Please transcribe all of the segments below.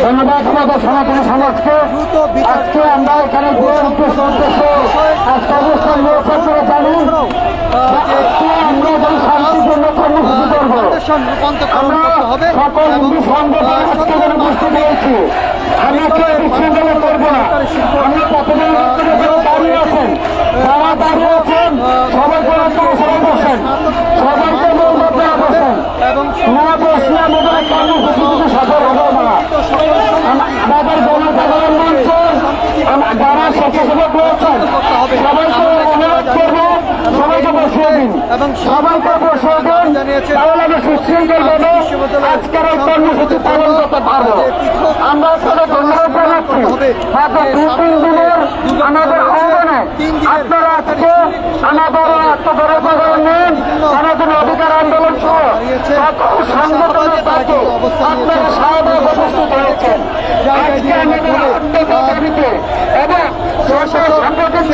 ধন্যবাদ আমাদের সনাতন সমাজকে। আজকে আমরা এখানে অবস্থান নিয়েছেন করে জানি আজকে আমরা যখন শান্তিপূর্ণ কর্মসূচি করবো আমরা সকল হিন্দু সংগঠন আজকে উপস্থিত হয়েছি। আমরা কেউ বিশৃঙ্খলা করবো না। আমরা প্রথমে দাঁড়িয়ে আছেন, যারা দাঁড়িয়ে আছেন সবাইকে সবাই বসেন, সবাইকে মধ্যে বসেন, না বসলে আমাদের কর্মসূচি থেকে সফল হবো না। আমাদের গণসাধারণ মঞ্চ যারা স্বেচ্ছাসেবক রয়েছেন সবাইকে অনুরোধ করবো সবাইকে বসিয়ে দিন এবং সবাইকে বসিয়ে দিন, তাহলে আমি সুশৃঙ্খলভাবে আজকের এই কর্মসূচি পালন করতে পারবো। আমরা তাদের ধন্যবাদ জানাচ্ছি। মাত্র 2-3 দিনের আমাদের আহ্বানে আপনারা আজকে আমাদের আত্মগৌরব নেন, আমাদের অধিকার আন্দোলন সহ সকল সংগঠনের পাশে আপনারা সবাই উপস্থিত হয়েছেন। আজকে আমাদের আত্মগৌরবকে এবং সংগঠন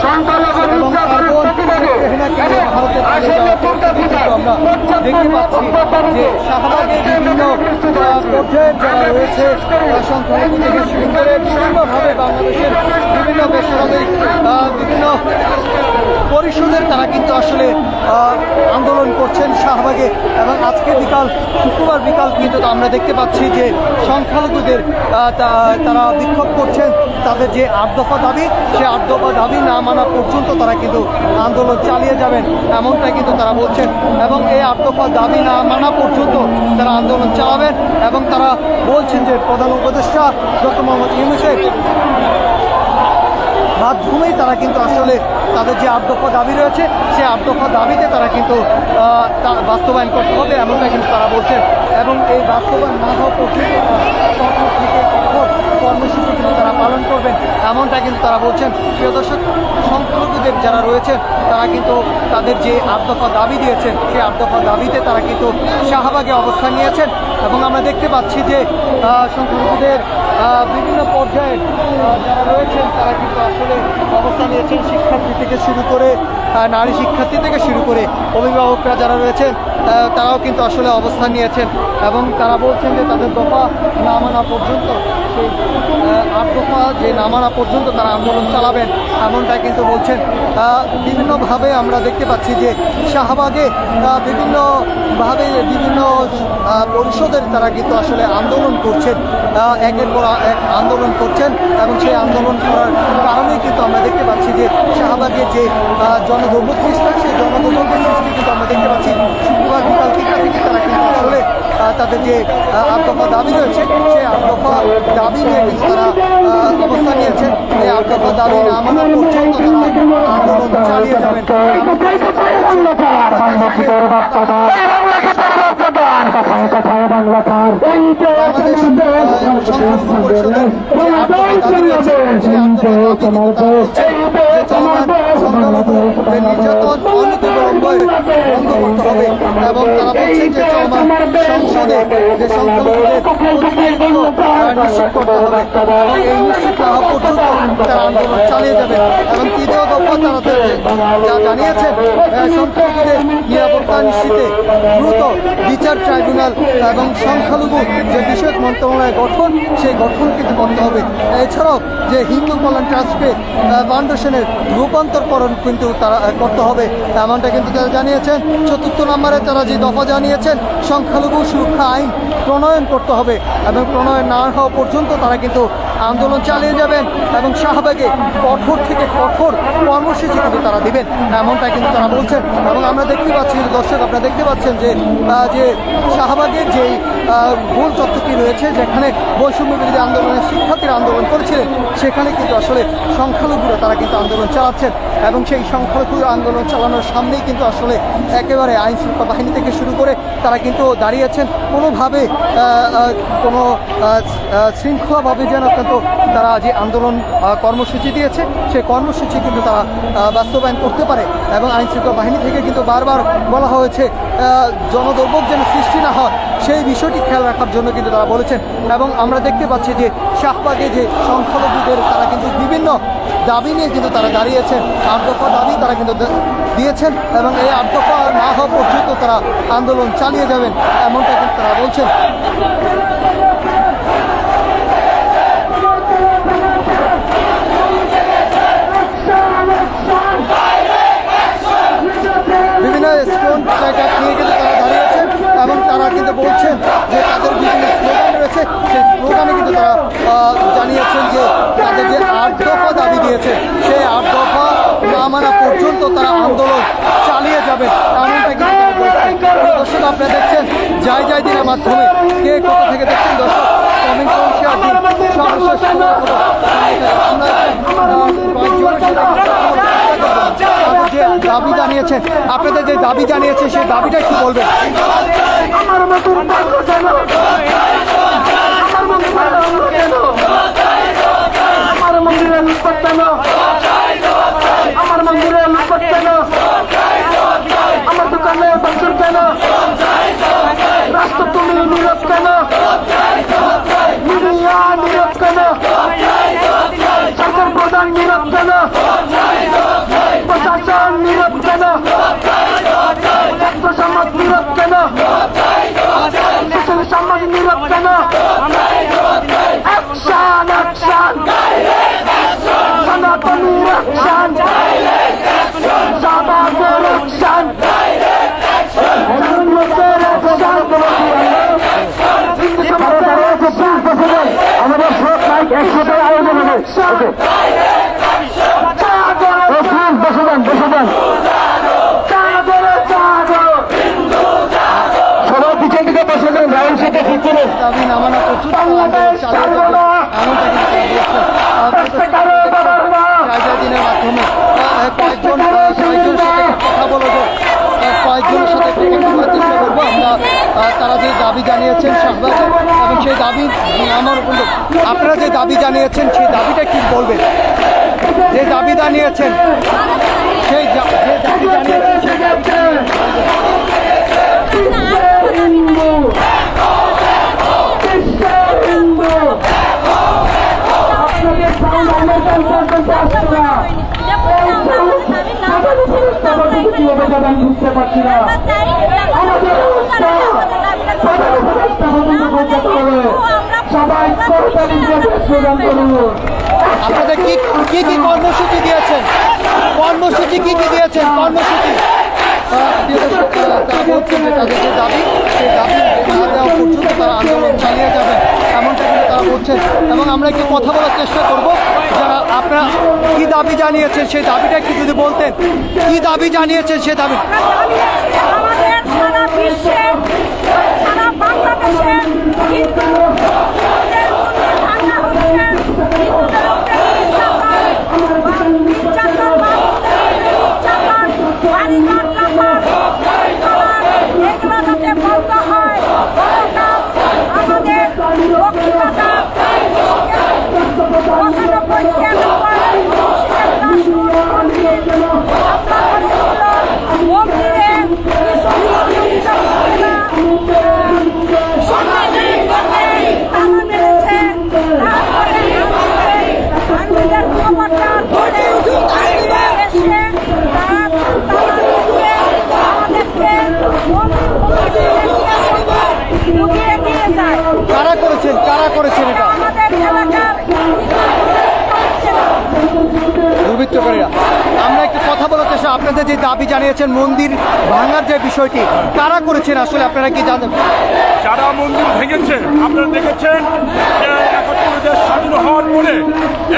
সংখ্যালঘু নির্যাতনের প্রতিবাদে এবং আসন্ন দুর্গাপূজার সংখ্যালঘু থেকে শুরু করে বিভিন্নভাবে বাংলাদেশের বিভিন্ন বেসরকারি বিভিন্ন পরিষদের তারা কিন্তু আসলে আন্দোলন করছেন শাহবাগে। এবং আজকে বিকাল শুক্রবার বিকাল কিন্তু আমরা দেখতে পাচ্ছি যে সংখ্যালঘুদের তারা বিক্ষোভ করছেন। তাদের যে 8 দফা দাবি, সে 8 দফা দাবি না মানা পর্যন্ত তারা কিন্তু আন্দোলন চালিয়ে যাবেন এমনটাই কিন্তু তারা বলছেন। এবং এই 8 দফা দাবি না মানা পর্যন্ত তারা আন্দোলন চালাবেন। এবং তারা বলছেন যে প্রধান উপদেষ্টা ডক্টর মোহাম্মদ ইউনূসের মাধ্যমেই তারা কিন্তু আসলে তাদের যে 8 দফা দাবি রয়েছে সেই 8 দফা দাবিতে তারা কিন্তু বাস্তবায়ন করতে হবে এমনটা কিন্তু তারা বলছেন। এবং এই বাস্তবায়ন না হওয়া পর্যন্ত কর্মসূচি কিন্তু তারা পালন করবেন এমনটা কিন্তু তারা বলছেন। প্রিয় দর্শক, সংখ্যালঘুদের যারা রয়েছেন তারা কিন্তু তাদের যে 8 দফা দাবি দিয়েছেন সেই 8 দফা দাবিতে তারা কিন্তু শাহবাগে অবস্থান নিয়েছেন। এবং আমরা দেখতে পাচ্ছি যে সংখ্যালঘুদের বিভিন্ন পর্যায়ে যারা রয়েছেন তারা কিন্তু আসলে অবস্থান নিয়েছেন, শিক্ষার্থী থেকে শুরু করে নারী শিক্ষার্থী থেকে শুরু করে অভিভাবকরা যারা রয়েছেন তারাও কিন্তু আসলে অবস্থান নিয়েছেন। এবং তারা বলছেন যে তাদের দফা না মানা পর্যন্ত, সেই 8 দফা যে না মানা পর্যন্ত তারা আন্দোলন চালাবেন এমনটা কিন্তু বলছেন। বিভিন্নভাবে আমরা দেখতে পাচ্ছি যে শাহবাগে বিভিন্নভাবে বিভিন্ন পরিষদের তারা কিন্তু আসলে আন্দোলন করছেন, একের পর এক আন্দোলন করছেন। এবং সেই আন্দোলন করার কারণেই কিন্তু আমরা দেখতে পাচ্ছি যে শাহবাগের যে জনদৌর্ভ্য সৃষ্টি, সেই জনদৌর্ভ্যের সৃষ্টি কিন্তু আমরা দেখতে পাচ্ছি শুক্রবার বিকাল 3টা থেকে তারা কিন্তু আসলে তাদের যে 8 দফা দাবি রয়েছে সেই 8 দফা দাবি নিয়ে কিন্তু তারা অবস্থান নিয়েছেন। এই 8 দফা দাবি না মানা পর্যন্ত তারা আন্দোলন চালিয়ে যাবেন। এবং তারা বলছেন যে সংসদে যে সংখ্যালঘুদের নিশ্চিত করতে হবে এবং এই নিশ্চিত না হওয়া পর্যন্ত তারা আন্দোলন চালিয়ে যাবেন। এবং 3য় দফা তারা যা জানিয়েছেন সংখ্যালঘুদের নিরাপত্তা নিশ্চিতে দ্রুত বিচার ট্রাইব্যুনাল এবং সংখ্যালঘু যে বিষয়ক মন্ত্রণালয় গঠন, সেই গঠন কিন্তু করতে হবে। এছাড়াও যে হিন্দু কল্যাণ ট্রাস্টকে ফাউন্ডেশনের রূপান্তরকরণ কিন্তু তারা করতে হবে এমনটা কিন্তু তারা জানিয়েছেন। 4র্থ নম্বরে তারা যে দফা জানিয়েছেন সংখ্যালঘু সুরক্ষা আইন প্রণয়ন করতে হবে এবং প্রণয়ন না হওয়া পর্যন্ত তারা কিন্তু আন্দোলন চালিয়ে যাবেন এবং শাহবাগে কঠোর থেকে কঠোর কর্মসূচি কিন্তু তারা দিবেন, এমনটা কিন্তু তারা বলছেন। এবং আমরা দেখতে পাচ্ছি, দর্শক আপনারা দেখতে পাচ্ছেন যে শাহবাগের যেই গোল চত্বরটি রয়েছে, যেখানে বৈষম্য বিরোধী আন্দোলনের শিক্ষার্থীরা আন্দোলন করেছিলেন, সেখানে কিন্তু আসলে সংখ্যালঘুরা তারা কিন্তু আন্দোলন চালাচ্ছেন। এবং সেই সংখ্যালঘু আন্দোলন চালানোর সামনেই কিন্তু আসলে একেবারে আইন শৃঙ্খলা বাহিনী থেকে শুরু করে তারা কিন্তু দাঁড়িয়েছেন, কোনোভাবে কোনো শৃঙ্খলাভাবে যেন কিন্তু তারা যে আন্দোলন কর্মসূচি দিয়েছে সেই কর্মসূচি কিন্তু তারা বাস্তবায়ন করতে পারে। এবং আইন শৃঙ্খলা বাহিনী থেকে কিন্তু বারবার বলা হয়েছে জনদুর্ভোগ যেন সৃষ্টি না হয় সেই বিষয়টি খেয়াল রাখার জন্য কিন্তু তারা বলেছেন। এবং আমরা দেখতে পাচ্ছি যে শাহবাগে যে সংখ্যালঘুদের তারা কিন্তু বিভিন্ন দাবি নিয়ে কিন্তু তারা দাঁড়িয়েছেন, 8 দফা দাবি তারা কিন্তু দিয়েছেন এবং এই 8 দফা না হওয়া পর্যন্ত তারা আন্দোলন চালিয়ে যাবেন, এমনটা কিন্তু তারা বলছেন। বিভিন্ন স্টোন জায়গা নিয়ে কিন্তু তারা দাঁড়িয়েছেন এবং তারা কিন্তু বলছেন যে তাদের বিভিন্ন স্লোগান রয়েছে, সেই স্লোগানে কিন্তু তারা জানিয়েছেন যে তাদের যে 8 দফা দাবি দিয়েছে সেই 8 দফা না মানা পর্যন্ত তারা আন্দোলন চালিয়ে যাবেন, এমনটা কিন্তু তারা বলছেন। দর্শক আপনারা দেখছেন জয় দিনের মাধ্যমে কে কোথা থেকে দেখছেন দর্শক কমেন্ট করুন, শেয়ার দিন, সর্বশেষ যে দাবি জানিয়েছেন, আপনাদের যে দাবি জানিয়েছে সেই দাবিটা কি বলবেন? আমার মন্দিরে লুটপাট কেন? আমার মন্দিরে লুটপাট কেন? আমার দোকানে ভাঙচুর কেন? রাষ্ট্র তুমি নীরব কেন? মিডিয়া নীরব কেন? সরকার প্রধান নীরব কেন? প্রশাসন নীরব কেন? ছাত্র সমাজ নীরব কেন? শিশু সমাজ নীরব কেন? অ্যাকশন অ্যাকশন, সনাতনী অ্যাকশন, শাহবাগের অ্যাকশন, আমাদের সব লাইক একসাথে আয়োজন হবে। সবাই পিছন থেকে বসে দেন, রাউন্ড সেটে ঠিক করুন। দাবি নামানো পর্যন্ত দিনের মাধ্যমে কয়েকজনের সাথে কথা বলবো, কয়েকজনের সাথে চেষ্টা করবো আমরা। তারা যে দাবি জানিয়েছেন শাহবাগে এবং সেই দাবি আমার উপর, আপনারা যে দাবি জানিয়েছেন সেই দাবিটা কি বলবেন? যে দাবি জানিয়েছেন সেই দাবি জানিয়েছেন বুঝতে পারছি না। সবাই স্লোগান করুন। আপনাদের কি কি কর্মসূচি দিয়েছেন? কর্মসূচি কি দিয়েছেন? কর্মসূচি তারা বলছেন যে তাদের যে দাবি সেই দাবি না দেওয়া পর্যন্ত তারা আন্দোলন চালিয়ে যাবেন, এমনটা কিন্তু তারা বলছেন। এবং আমরা একটু কথা বলার চেষ্টা করব, যারা আপনারা কি দাবি জানিয়েছেন সেই দাবিটা একটু যদি বলতেন, কি দাবি জানিয়েছেন সেই দাবি। আমাদের সারা বিশ্বে সারা বাংলাদেশে কারা করেছেন এটা? দুর্বৃত্তকারীরা। আমরা একটু কথা বলার চেষ্টা, আপনাদের যে দাবি জানিয়েছেন মন্দির ভাঙার যে বিষয়টি, কারা করেছেন আসলে আপনারা কি জানেন? যারা মন্দির ভেঙেছে আপনারা দেখেছেন দেশ স্বাধীন হওয়ার পরে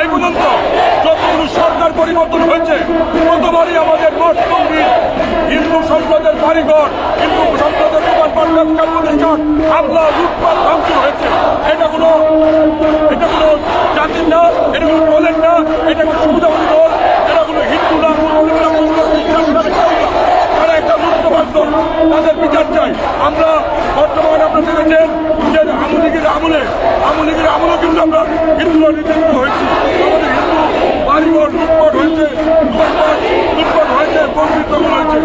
এই পর্যন্ত যতগুলো সরকার পরিবর্তন হয়েছে ততবারই আমাদের মঠ মন্দির, হিন্দু সম্প্রদায়ের বাড়িঘর, হিন্দু সম্প্রদায়ের দোকানপাট, ব্যবসা প্রতিষ্ঠান হামলা, লুটপাট, ধ্বংস হয়েছে। এটা কোনো জাতির না, এটা কোনো দলের না, এটা কোনো সুবিধাবাদী দল, এটা কোনো হিন্দু না, তারা একটা লুটপাট দল, তাদের বিচার চাই। আমরা বর্তমানে আপনারা দেখেছেন যে আওয়ামী লীগের আমলেও কিন্তু আমরা হিন্দুরা নির্যাতিত হয়েছি। আমাদের হিন্দু বাড়িঘর লুটপাট হয়েছে, লুটপাট হয়েছে, বর্ণিত হয়েছে,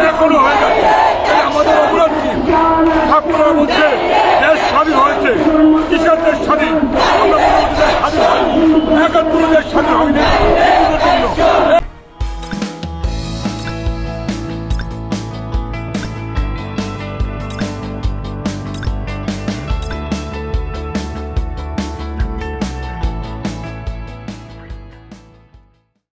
এখনো হয়ে যাচ্ছে। আমাদের অপরাধ কি? ঠাকুরা বলছে দেশ স্বাধীন হয়েছে। কিসের দেশ স্বাধীন? আমরা দেশ স্বাধীন হয়নি, ৭১ দেশ স্বাধীন হয়নি।